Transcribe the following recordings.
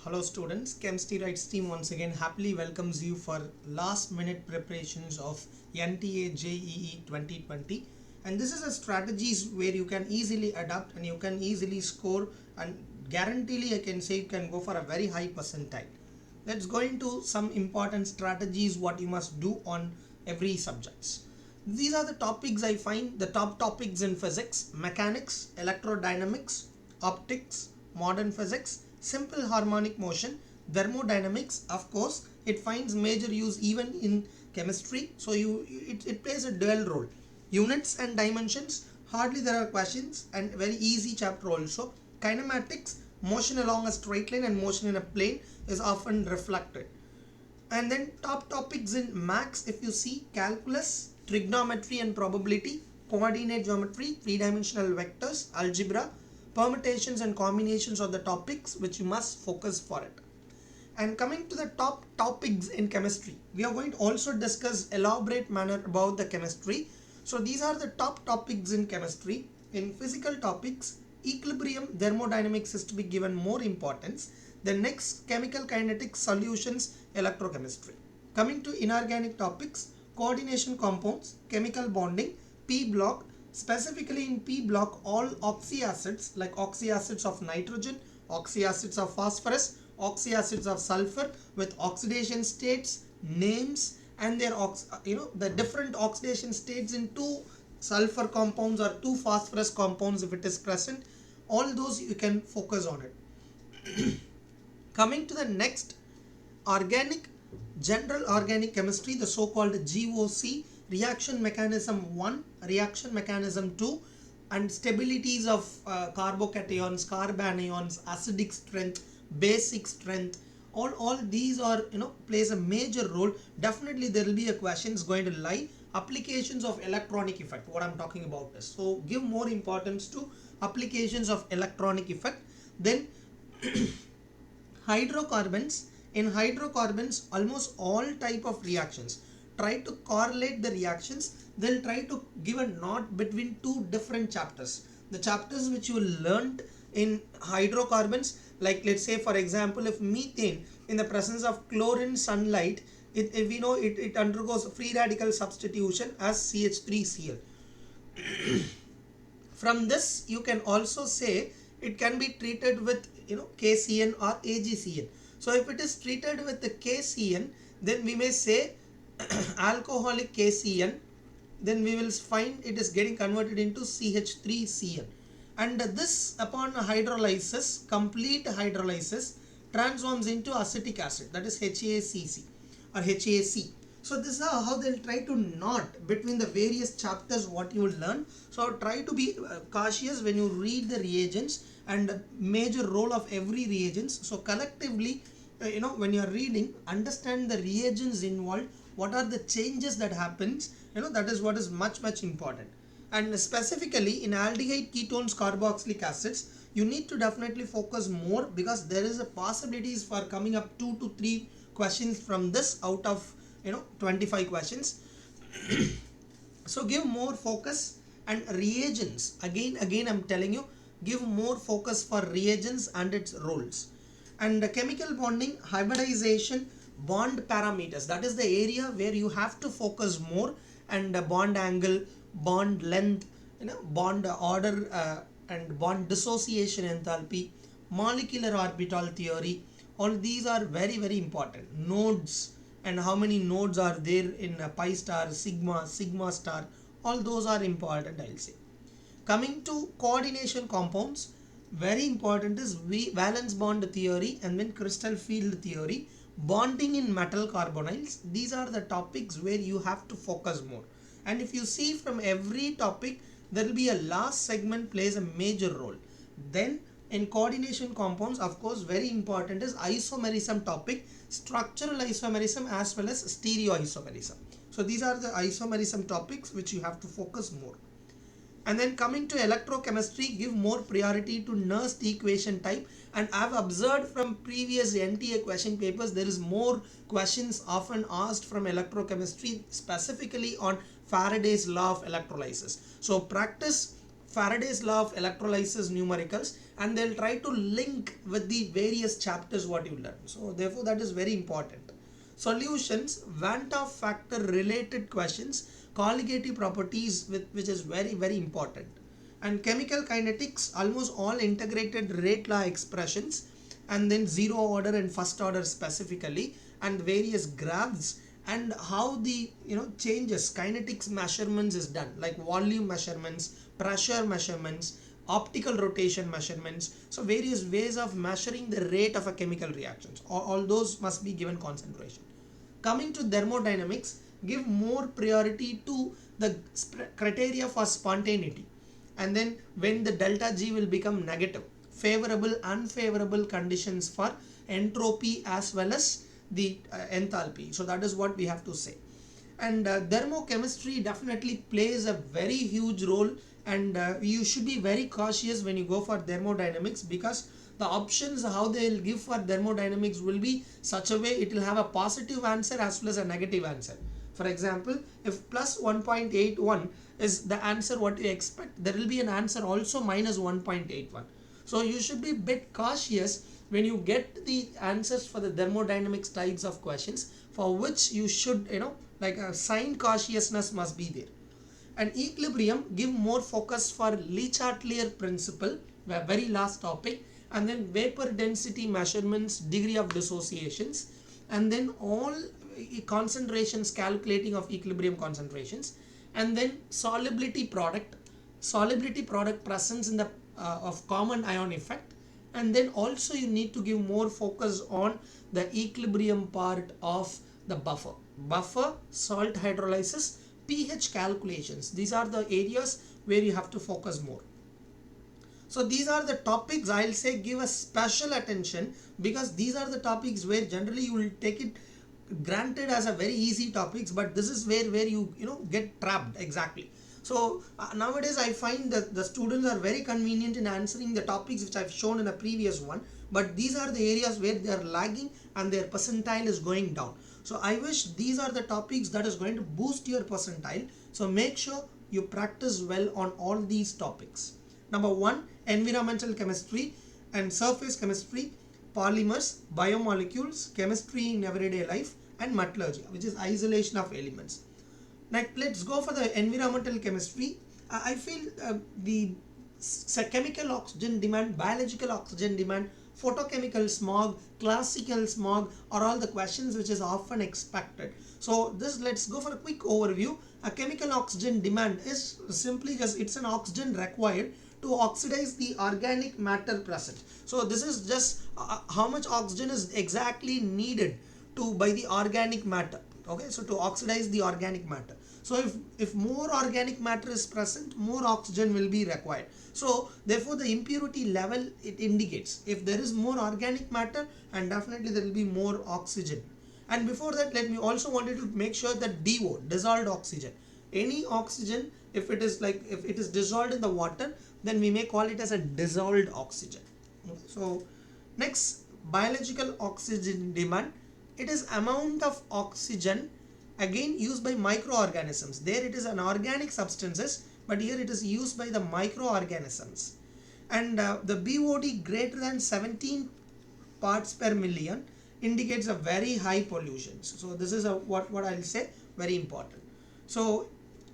Hello students, Chemistry Rights team once again happily welcomes you for last minute preparations of NTA JEE 2020, and this is a strategies where you can easily adapt and you can easily score, and guaranteedly I can say you can go for a very high percentile. Let's go into some important strategies what you must do on every subjects. These are the topics I find the top topics in physics, mechanics, electrodynamics, optics, modern physics, simple harmonic motion, thermodynamics. Of course, it finds major use even in chemistry. So it plays a dual role. Units and dimensions, hardly there are questions, and very easy chapter also. Kinematics, motion along a straight line and motion in a plane is often reflected. And then top topics in max, if you see, calculus, trigonometry and probability, coordinate geometry, three-dimensional vectors, algebra, permutations and combinations are the topics which you must focus for it. And coming to the top topics in chemistry, we are going to also discuss elaborate manner about the chemistry. So these are the top topics in chemistry. In physical topics, equilibrium, thermodynamics is to be given more importance. The next, chemical kinetics, solutions, electrochemistry. Coming to inorganic topics, coordination compounds, chemical bonding, P block. Specifically in P block, all oxyacids like oxyacids of nitrogen, oxyacids of phosphorus, oxyacids of sulfur with oxidation states, names, and their the different oxidation states in two sulfur compounds or two phosphorus compounds if it is present. All those you can focus on it. Coming to the next, organic, general organic chemistry, the so-called GOC, reaction mechanism 1, reaction mechanism 2, and stabilities of carbocations, carbanions, acidic strength, basic strength. All these are plays a major role. Definitely there will be a questions going to lie. Applications of electronic effect, what I'm talking about is, so give more importance to applications of electronic effect. Then hydrocarbons. In hydrocarbons, almost all type of reactions try to correlate the reactions. They'll try to give a knot between two different chapters, the chapters which you learned in hydrocarbons. Like let's say for example, if methane in the presence of chlorine sunlight, we know it undergoes free radical substitution as CH3Cl. From this you can also say it can be treated with KCN or AgCN. So if it is treated with the KCN, then we may say alcoholic KCN, then we will find it is getting converted into CH3Cn, and this upon hydrolysis, complete hydrolysis, transforms into acetic acid, that is HACC or HAC. So this is how they'll try to knot between the various chapters what you will learn. So try to be cautious when you read the reagents and the major role of every reagents. So collectively, when you are reading, understand the reagents involved, what are the changes that happens, that is what is much important. And specifically in aldehyde ketones carboxylic acids, you need to definitely focus more, because there is a possibilities for coming up 2 to 3 questions from this out of 25 questions. So give more focus. And reagents, again I'm telling you, give more focus for reagents and its roles. And the chemical bonding, hybridization, bond parameters, that is the area where you have to focus more. And bond angle, bond length, bond order, and bond dissociation enthalpy, molecular orbital theory, all these are very important. Nodes, and how many nodes are there in pi star, sigma star, all those are important, I'll say. Coming to coordination compounds, very important is valence bond theory and then crystal field theory, bonding in metal carbonyls. These are the topics where you have to focus more. And if you see from every topic, there will be a last segment plays a major role. Then in coordination compounds, of course, very important is isomerism topic, structural isomerism as well as stereoisomerism. So these are the isomerism topics which you have to focus more. And then coming to electrochemistry, give more priority to Nernst equation type. And I have observed from previous NTA question papers, there is more questions often asked from electrochemistry, specifically on Faraday's law of electrolysis. So practice Faraday's law of electrolysis numericals, and they'll try to link with the various chapters what you learn. So therefore that is very important. Solutions, Van 't Hoff factor related questions, colligative properties, which is very important. And chemical kinetics, almost all integrated rate law expressions, and then zero order and first order specifically, and various graphs, and how the changes kinetics measurements is done, like volume measurements, pressure measurements, optical rotation measurements. So various ways of measuring the rate of a chemical reactions, all those must be given concentration. Coming to thermodynamics, give more priority to the criteria for spontaneity, and then when the delta G will become negative, favorable unfavorable conditions for entropy as well as the enthalpy. So that is what we have to say. And thermochemistry definitely plays a very huge role, and you should be very cautious when you go for thermodynamics, because the options how they will give for thermodynamics will be such a way it will have a positive answer as well as a negative answer. For example, if plus 1.81 is the answer what you expect, there will be an answer also minus 1.81. So you should be a bit cautious when you get the answers for the thermodynamics types of questions, for which you should like a sign cautiousness must be there. And equilibrium, give more focus for Le Chatelier principle, very last topic, and then vapor density measurements, degree of dissociations, and then all concentrations, calculating of equilibrium concentrations, and then solubility product presence in the of common ion effect. And then also you need to give more focus on the equilibrium part of the buffer, salt hydrolysis, pH calculations. These are the areas where you have to focus more. So these are the topics I'll say give a special attention, because these are the topics where generally you will take it granted as a very easy topics, but this is where you get trapped exactly. So nowadays I find that the students are very convenient in answering the topics which I've shown in a previous one, but these are the areas where they are lagging and their percentile is going down. So I wish these are the topics that is going to boost your percentile. So make sure you practice well on all these topics. Number 1, environmental chemistry and surface chemistry, polymers, biomolecules, chemistry in everyday life, and metallurgy, which is isolation of elements. Now let's go for the environmental chemistry. I feel the chemical oxygen demand, biological oxygen demand, photochemical smog, classical smog are all the questions which is often expected. So let's go for a quick overview. A chemical oxygen demand is simply just it's an oxygen required to oxidize the organic matter present. So this is just how much oxygen is exactly needed by the organic matter. Okay, so to oxidize the organic matter. So if more organic matter is present, more oxygen will be required. So therefore the impurity level it indicates if there is more organic matter, and definitely there will be more oxygen. And before that, let me also wanted to make sure that DO, dissolved oxygen, any oxygen if it is dissolved in the water, then we may call it as a dissolved oxygen. So next, biological oxygen demand. It is amount of oxygen again used by microorganisms. There it is an organic substances, but here it is used by the microorganisms. And the BOD greater than 17 parts per million indicates a very high pollution. So this is what I'll say very important. So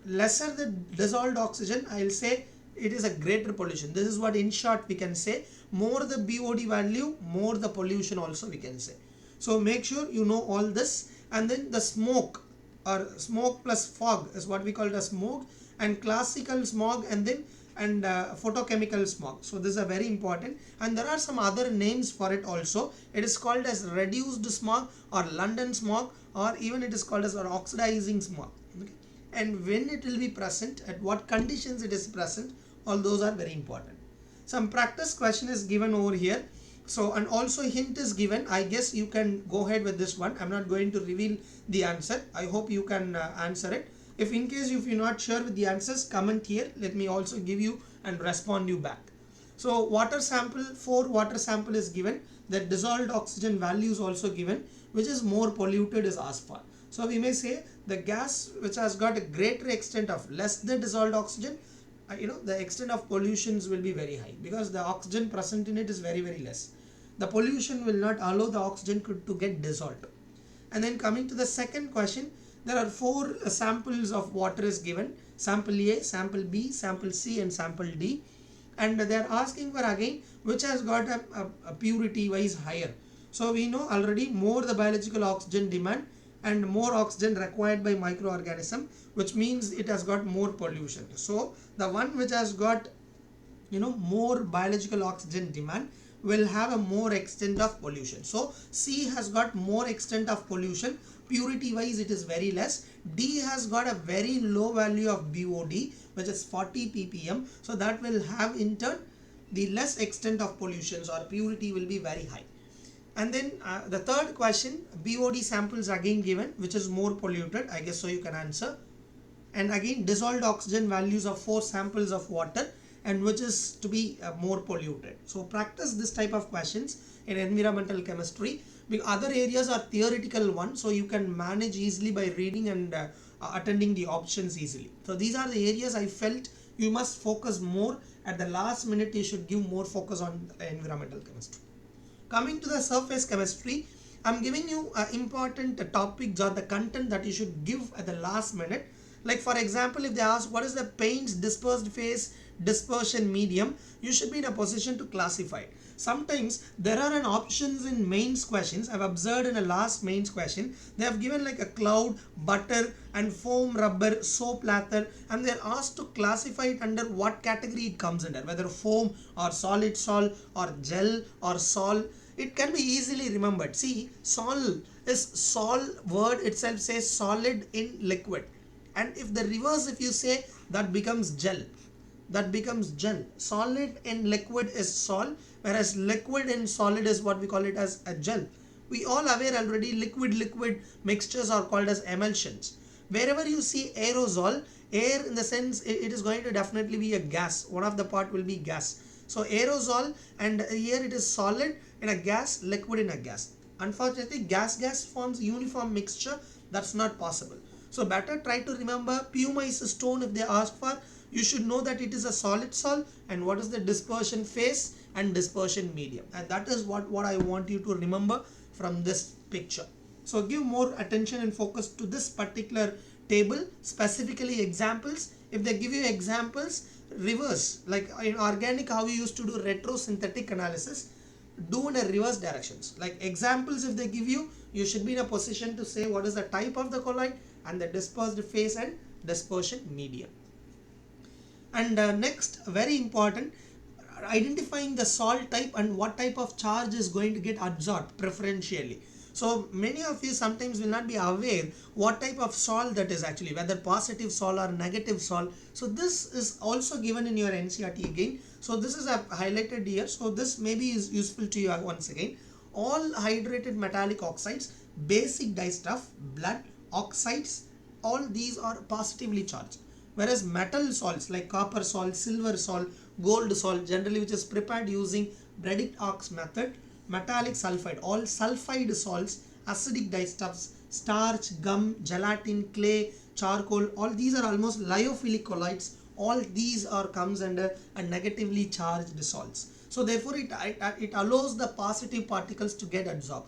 lesser the dissolved oxygen, I'll say it is a greater pollution. This is what in short we can say. More the BOD value, more the pollution also we can say. So make sure you know all this. And then the smoke or smoke plus fog is what we call it as smog, and classical smog, and then photochemical smog. So this is a very important, and there are some other names for it also. It is called as reduced smog or London smog, or even it is called as an oxidizing smog. Okay? And when it will be present, at what conditions it is present, all those are very important. Some practice question is given over here. So, and also hint is given. I guess you can go ahead with this one. I'm not going to reveal the answer. I hope you can answer it. If in case if you're not sure with the answers, comment here. Let me also give you and respond you back. So water sample, 4 water sample is given. The dissolved oxygen value is also given. Which is more polluted is asked for. So we may say the gas which has got a greater extent of less the dissolved oxygen, the extent of pollutions will be very high because the oxygen present in it is very less. The pollution will not allow the oxygen to get dissolved. And then coming to the second question, there are four samples of water is given: sample A, sample B, sample C, and sample D. And they are asking for again which has got a purity wise higher. So we know already more the biological oxygen demand and more oxygen required by microorganism, which means it has got more pollution. So the one which has got more biological oxygen demand will have a more extent of pollution. So C has got more extent of pollution, purity wise it is very less. D has got a very low value of BOD, which is 40 ppm, so that will have in turn the less extent of pollutions, or purity will be very high. And then the third question, BOD samples again given, which is more polluted, I guess so you can answer. And again dissolved oxygen values of 4 samples of water, and which is to be more polluted. So practice this type of questions in environmental chemistry. Other areas are theoretical ones, so you can manage easily by reading and attending the options easily. So these are the areas I felt you must focus more. At the last minute you should give more focus on environmental chemistry. Coming to the surface chemistry, I'm giving you important topics or the content that you should give at the last minute. Like for example, if they ask what is the paint's dispersed phase dispersion medium, you should be in a position to classify it. Sometimes there are an options in mains questions. I've observed in a last mains question, they have given like a cloud, butter and foam, rubber, soap, lather, and they're asked to classify it under what category it comes under, whether foam or solid sol or gel or sol. It can be easily remembered. See, sol is sol, word itself says solid in liquid, and if the reverse, if you say, that becomes gel, that becomes gel. Solid in liquid is sol, whereas liquid in solid is what we call it as a gel. We all aware already liquid mixtures are called as emulsions. Wherever you see aerosol, air in the sense it is going to definitely be a gas. One of the part will be gas. So aerosol, and here it is solid in a gas, liquid in a gas. Unfortunately, gas forms uniform mixture. That's not possible. So better try to remember pumice stone. If they ask for, you should know that it is a solid sol and what is the dispersion phase and dispersion medium, and that is what I want you to remember from this picture. So give more attention and focus to this particular table, specifically examples. If they give you examples, reverse, like in organic how we used to do retrosynthetic analysis, do in a reverse directions. Like examples, if they give you, you should be in a position to say what is the type of the colloid and the dispersed phase and dispersion medium. And next, very important, identifying the salt type and what type of charge is going to get absorbed preferentially. So many of you sometimes will not be aware what type of salt that is actually, whether positive salt or negative salt. So this is also given in your NCERT again. So this is highlighted here. So this maybe is useful to you once again. All hydrated metallic oxides, basic dye stuff, blood, oxides, all these are positively charged. Whereas metal salts like copper salt, silver salt, gold salt, generally which is prepared using Bredig-Ox method, metallic sulfide, all sulfide salts, acidic dyestuffs, starch, gum, gelatin, clay, charcoal, all these are almost lyophilic colloids. All these are comes under a negatively charged salts. So therefore it allows the positive particles to get absorbed.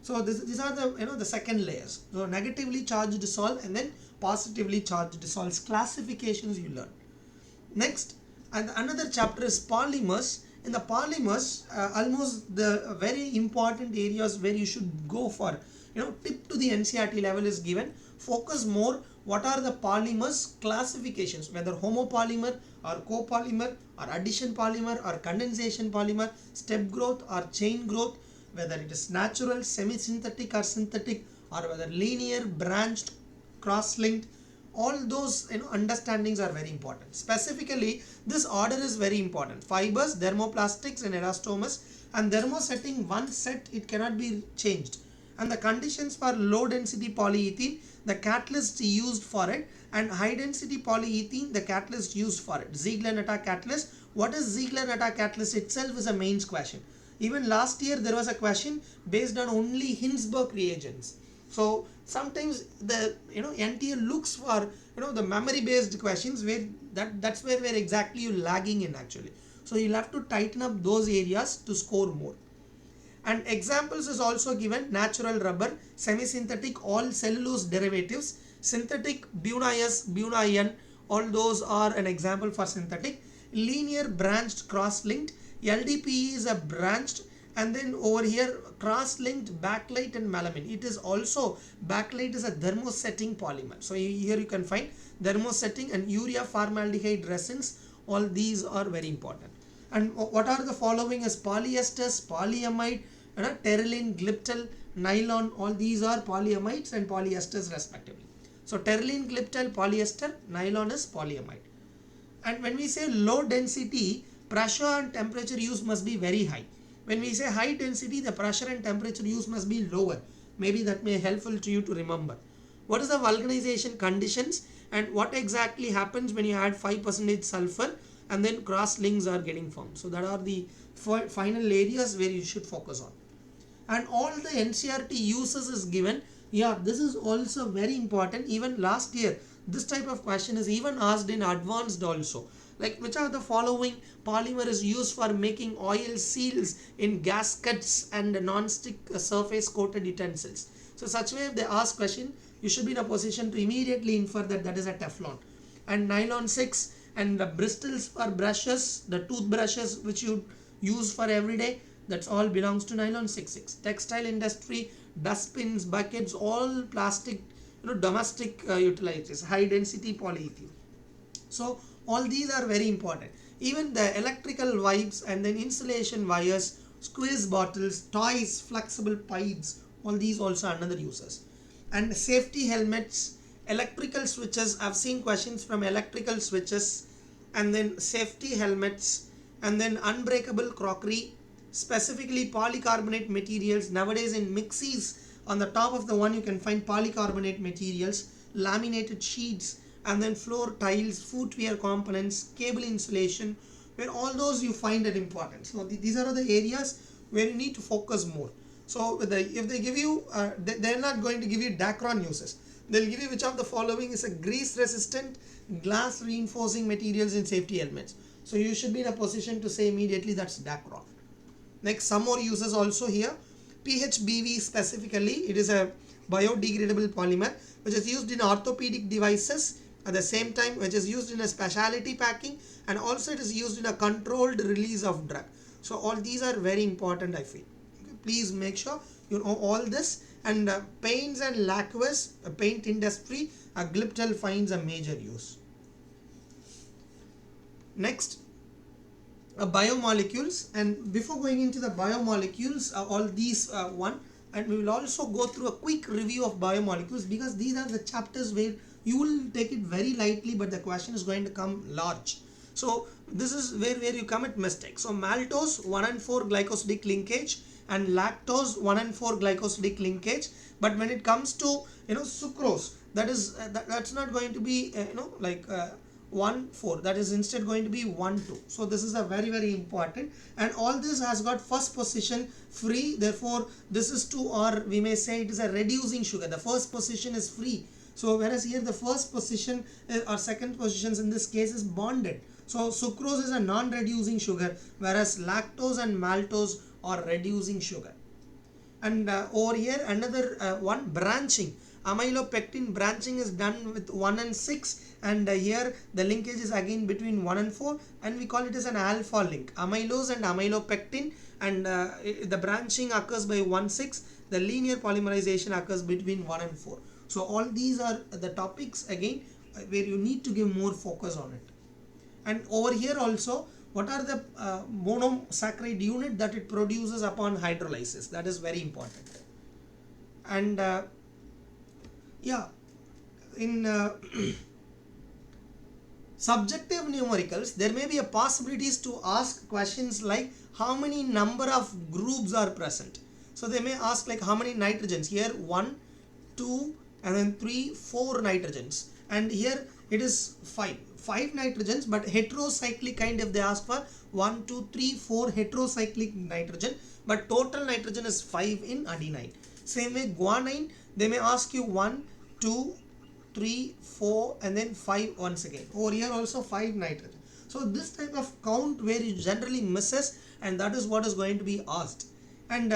So these are the the second layers. So negatively charged salt and then positively charged salts classifications you learn. Next, and another chapter is polymers. In the polymers, almost the very important areas where you should go for tip to the NCERT level is given. Focus more what are the polymers classifications, whether homopolymer or copolymer or addition polymer or condensation polymer, step growth or chain growth, whether it is natural, semi-synthetic or synthetic, or whether linear, branched, cross-linked. All those understandings are very important. Specifically, this order is very important. Fibers, thermoplastics and elastomers, and thermosetting, one set, it cannot be changed. And the conditions for low density polyethylene, the catalyst used for it, and high density polyethylene, the catalyst used for it. Ziegler-Natta catalyst. What is Ziegler-Natta catalyst itself is a mains question. Even last year there was a question based on only Hinsberg reagents. So sometimes the NTA looks for the memory based questions where that's where exactly you're lagging in actually. So you'll have to tighten up those areas to score more. And examples is also given: natural rubber, semi-synthetic, all cellulose derivatives, synthetic, Buna-S, Buna-N, all those are an example for synthetic. Linear branched cross-linked, LDPE is a branched, and then over here cross-linked bakelite and melamine. It is also, bakelite is a thermosetting polymer. So here you can find thermosetting and urea formaldehyde resins. All these are very important. And what are the following is polyesters, polyamide, terylene, glyptal, nylon. All these are polyamides and polyesters respectively. So terylene, glyptal, polyester, nylon is polyamide. And when we say low density, pressure and temperature use must be very high. When we say high density, the pressure and temperature use must be lower. Maybe that may be helpful to you to remember. What is the vulcanization conditions and what exactly happens when you add 5% sulfur and then cross links are getting formed. So that are the final areas where you should focus on. And all the NCERT uses is given. Yeah, this is also very important. Even last year, this type of question is even asked in advanced also. Like, which are the following polymer is used for making oil seals in gaskets and non-stick surface coated utensils. So such way if they ask question, you should be in a position to immediately infer that that is a Teflon. And nylon 6 and the bristles for brushes, the toothbrushes which you use for every day, that's all belongs to nylon 6,6. Textile industry, dustbins, buckets, all plastic, domestic utilities, high density polyethylene. So all these are very important. Even the electrical wipes and then insulation wires, squeeze bottles, toys, flexible pipes, all these also another uses. And safety helmets, electrical switches. I've seen questions from electrical switches, and then safety helmets, and then unbreakable crockery, specifically polycarbonate materials. Nowadays in mixies, on the top of the one you can find polycarbonate materials, laminated sheets, and then floor tiles, footwear components, cable insulation, where all those you find it important. So these are the areas where you need to focus more. So if they give you, they're not going to give you Dacron uses. They'll give you which of the following is a grease resistant glass reinforcing materials in safety helmets. So you should be in a position to say immediately that's Dacron. Next, some more uses also here. PHBV specifically, it is a biodegradable polymer which is used in orthopedic devices, at the same time which is used in a specialty packing, and also it is used in a controlled release of drug. So all these are very important, I feel. Okay, please make sure you know all this. And paints and lacquers, paint industry, glyptal finds a major use. Next, biomolecules. And before going into the biomolecules, all these one, and we will also go through a quick review of biomolecules, because these are the chapters where you will take it very lightly but the question is going to come large. So this is where you commit mistakes. So maltose 1 and 4 glycosidic linkage, and lactose 1 and 4 glycosidic linkage. But when it comes to sucrose, that is that's not going to be 1 4, that is instead going to be 1 2. So this is a very important, and all this has got first position free, therefore this is 2, or we may say it is a reducing sugar. The first position is free. So whereas here the first position or second positions in this case is bonded. So sucrose is a non-reducing sugar, whereas lactose and maltose are reducing sugar. And over here another one, branching. Amylopectin branching is done with 1 and 6, and here the linkage is again between 1 and 4, and we call it as an alpha link. Amylose and amylopectin, and the branching occurs by 1 6. The linear polymerization occurs between 1 and 4. So all these are the topics again where you need to give more focus on it. And over here also, what are the monosaccharide unit that it produces upon hydrolysis? That is very important. And yeah, in subjective numericals, there may be a possibilities to ask questions like how many number of groups are present. So they may ask like how many nitrogens. Here 1, 2, and then 3, 4 nitrogens, and here it is 5 nitrogens, but heterocyclic kind if they ask for 1, 2, 3, 4 heterocyclic nitrogen, but total nitrogen is 5 in adenine. Same way guanine, they may ask you 1, 2, 3, 4 and then 5 once again. Over here also 5 nitrogen. So this type of count where you generally misses, and that is what is going to be asked. And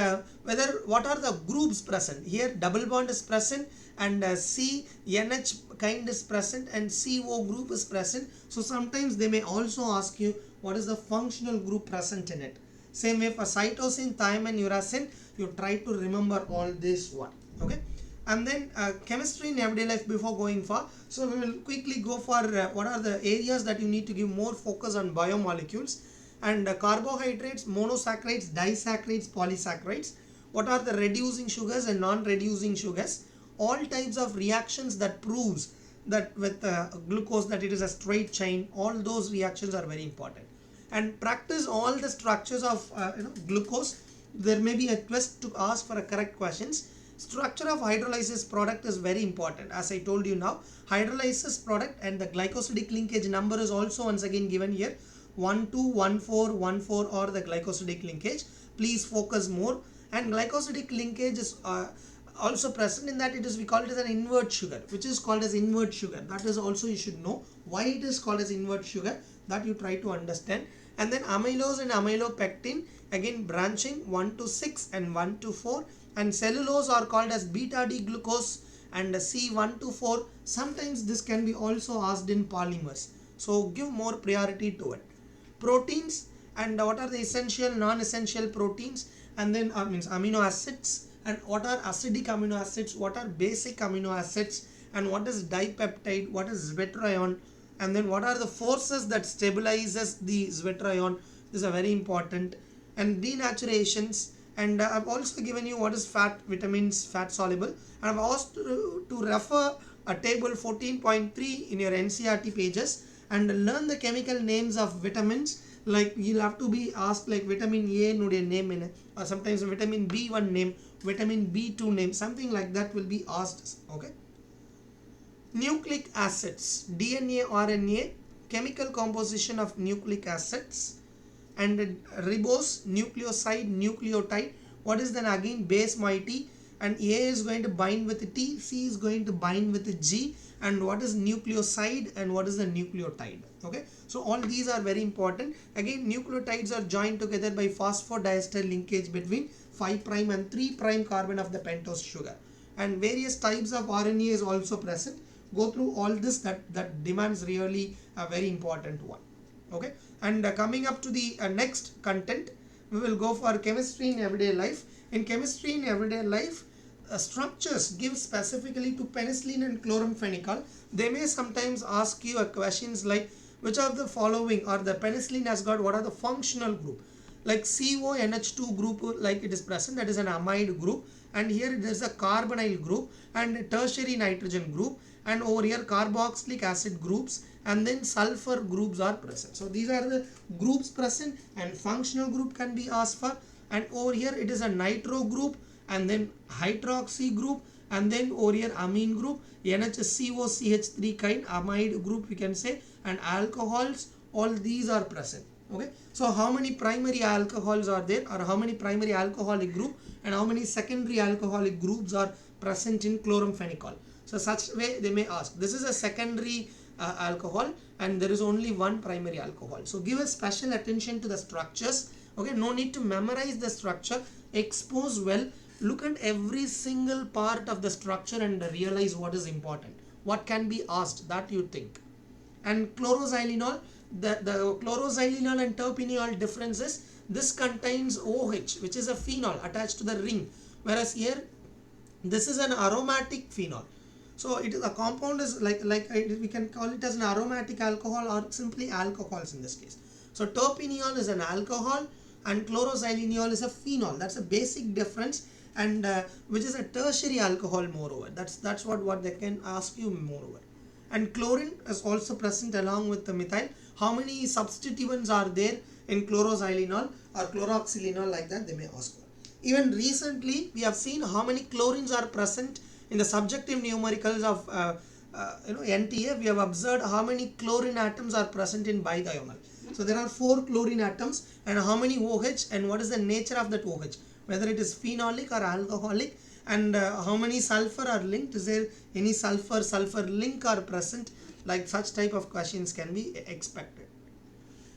what are the groups present? Here double bond is present, and CNH kind is present, and CO group is present. So sometimes they may also ask you what is the functional group present in it. Same way for cytosine, thymine, uracil, you try to remember all this one. Okay. And then chemistry in everyday life before going for. So we will quickly go for what are the areas that you need to give more focus on biomolecules. And carbohydrates, monosaccharides, disaccharides, polysaccharides. What are the reducing sugars and non-reducing sugars? All types of reactions that proves that with glucose that it is a straight chain. All those reactions are very important. And practice all the structures of glucose. There may be a twist to ask for a correct questions. Structure of hydrolysis product is very important. As I told you now, hydrolysis product and the glycosidic linkage number is also once again given here. 121414 or the glycosidic linkage. Please focus more. And glycosidic linkage is also present in that it is, we call it as an invert sugar, which is called as invert sugar. That is also you should know why it is called as invert sugar, that you try to understand. And then amylose and amylopectin, again branching 1 to 6 and 1 to 4. And cellulose are called as beta D glucose and C1 to 4. Sometimes this can be also asked in polymers. So give more priority to it. Proteins, and what are the essential, non-essential proteins, and then means amino acids, and what are acidic amino acids, what are basic amino acids, and what is dipeptide, what is zwitterion, and then what are the forces that stabilizes the zwitterion. These are very important. And denaturations. And I've also given you what is fat, vitamins, fat soluble. And I've asked to refer a table 14.3 in your NCERT pages and learn the chemical names of vitamins. Like you'll have to be asked like vitamin A nude name in it, or sometimes vitamin B1 name, vitamin B2 name, something like that will be asked. Okay. Nucleic acids, DNA, RNA, chemical composition of nucleic acids. And ribose, nucleoside, nucleotide. What is then again base moiety, and A is going to bind with T, C is going to bind with G, and what is nucleoside and what is the nucleotide. Okay, so all these are very important. Again, nucleotides are joined together by phosphodiester linkage between 5' and 3' carbon of the pentose sugar. And various types of RNA is also present. Go through all this, that demands really a very important one. Okay, and coming up to the next content, we will go for chemistry in everyday life. In chemistry in everyday life, structures give specifically to penicillin and chloramphenicol. They may sometimes ask you questions like which of the following, or the penicillin has got what are the functional group, like CONH2 group, like it is present, that is an amide group, and here it is a carbonyl group and a tertiary nitrogen group, and over here carboxylic acid groups, and then sulfur groups are present. So these are the groups present, and functional group can be asked for. And over here it is a nitro group, and then hydroxy group, and then over here amine group, NHCOCH3 kind amide group we can say, and alcohols, all these are present. Okay, so how many primary alcohols are there, or how many primary alcoholic group and how many secondary alcoholic groups are present in chloramphenicol. So such way they may ask. This is a secondary alcohol, and there is only one primary alcohol. So give a special attention to the structures. Okay, no need to memorize the structure, expose well, look at every single part of the structure and realize what is important, what can be asked, that you think. And chloroxylenol, the chloroxylenol and terpineol difference is this contains OH, which is a phenol attached to the ring, whereas here this is an aromatic phenol. So it is a compound is like we can call it as an aromatic alcohol or simply alcohols in this case. So terpineol is an alcohol and chloroxylenol is a phenol. That's a basic difference, and which is a tertiary alcohol moreover. That's what they can ask you moreover. And chlorine is also present along with the methyl. How many substituents are there in chloroxylenol or chloroxylenol, like that they may ask for. Even recently we have seen how many chlorines are present in the subjective numericals of NTA. We have observed how many chlorine atoms are present in bidiagonal. So there are 4 chlorine atoms, and how many OH and what is the nature of that OH, whether it is phenolic or alcoholic, And how many sulfur are linked? Is there any sulfur link are present? Like such type of questions can be expected.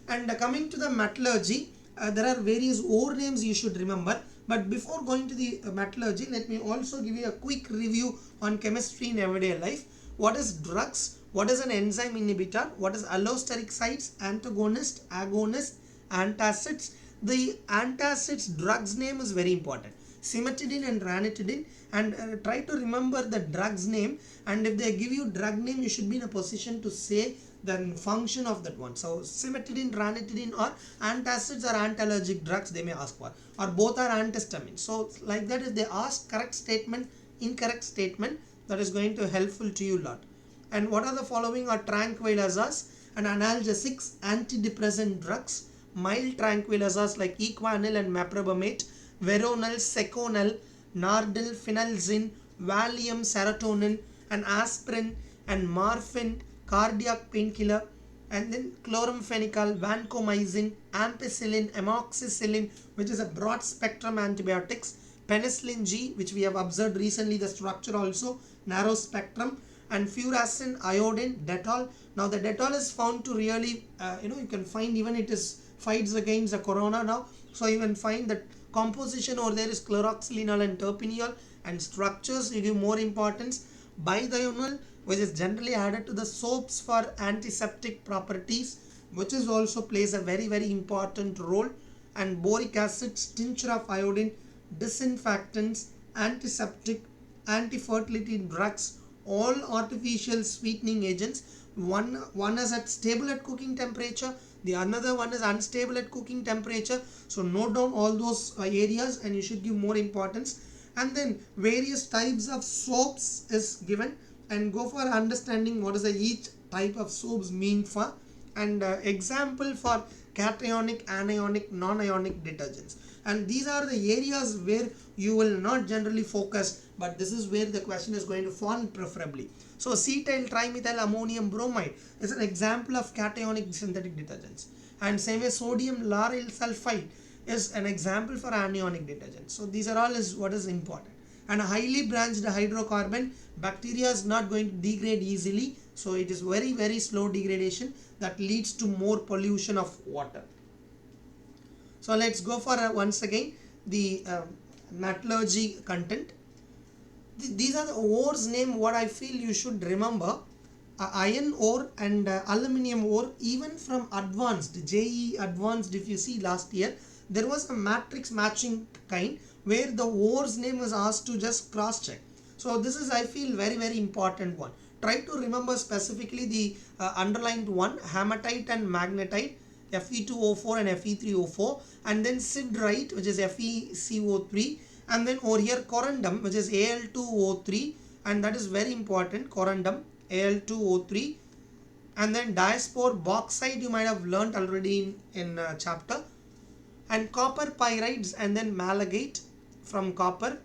And coming to the metallurgy, there are various ore names you should remember. But before going to the metallurgy, let me also give you a quick review on chemistry in everyday life. What is drugs? What is an enzyme inhibitor? What is allosteric sites, antagonist, agonist, antacids? The antacids drugs name is very important. Cimetidine and ranitidine, and try to remember the drugs name, and if they give you drug name, you should be in a position to say the function of that one. So cimetidine, ranitidine, or antacids are anti-allergic drugs they may ask for, or both are antihistamines. So like that, if they ask correct statement, incorrect statement, that is going to helpful to you a lot. And what are the following are tranquilizers and analgesics, antidepressant drugs, mild tranquilizers like equanil and meprobamate, veronal, seconal, nardil, phenelzine, valium, serotonin, and aspirin, and morphine, cardiac painkiller, and then chloramphenicol, vancomycin, ampicillin, amoxicillin, which is a broad spectrum antibiotics, penicillin G, which we have observed recently the structure also, narrow spectrum, and furacin, iodine, Dettol. Now the Dettol is found to really, you can find even it is fights against the corona now. So you can find that composition over there is chloroxylenol and terpineol, and structures you give more importance. Bithionol, which is generally added to the soaps for antiseptic properties, which is also plays a very important role. And boric acid, tincture of iodine, disinfectants, antiseptic, anti-fertility drugs, all artificial sweetening agents. One is at stable at cooking temperature, the another one is unstable at cooking temperature. So note down all those areas, and you should give more importance. And then various types of soaps is given, and go for understanding what is each type of soaps mean for, and example for cationic, anionic, non-ionic detergents. And these are the areas where you will not generally focus, but this is where the question is going to fall preferably. So acetyl trimethyl ammonium bromide is an example of cationic synthetic detergents, and same way sodium lauryl sulfide is an example for anionic detergents. So these are all is what is important. And a highly branched hydrocarbon, bacteria is not going to degrade easily, so it is very slow degradation that leads to more pollution of water. So let's go for once again the metallurgy content. These are the ores name what I feel you should remember. Iron ore and aluminium ore, even from advanced JEE advanced, if you see last year there was a matrix matching kind where the ores name was asked to just cross check. So this is I feel very important one. Try to remember specifically the underlined one, hematite and magnetite, Fe2O4 and Fe3O4, and then siderite, which is FeCO3, and then over here corundum, which is Al2O3, and that is very important, corundum, Al2O3, and then diaspore bauxite you might have learnt already in chapter, and copper pyrites, and then malachite from copper.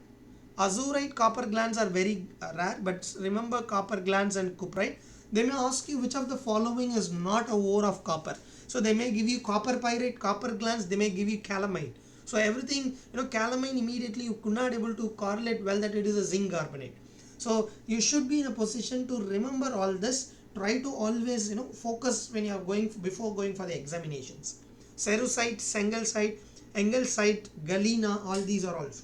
Azurite, copper glands are very rare, but remember copper glands and cuprite. They may ask you which of the following is not a ore of copper. So they may give you copper pyrite, copper glands, they may give you calamine. So everything, calamine immediately you could not able to correlate well that it is a zinc carbonate. So you should be in a position to remember all this. Try to always, focus when you are before going for the examinations. Cerussite, sengelsite, engelsite, galena, all these are also.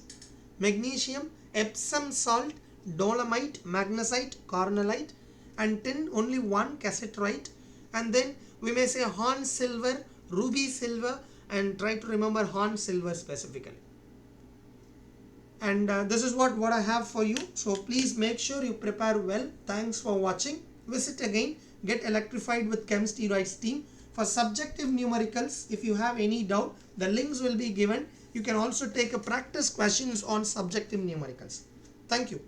Magnesium, Epsom salt, dolomite, magnesite, cornellite, and tin only one, cassiterite, and then we may say horn silver, ruby silver, and try to remember horn silver specifically. And this is what I have for you. So please make sure you prepare well. Thanks for watching. Visit again. Get electrified with Chem-Steroids team. For subjective numericals, if you have any doubt, the links will be given. You can also take a practice questions on subjective numericals. Thank you.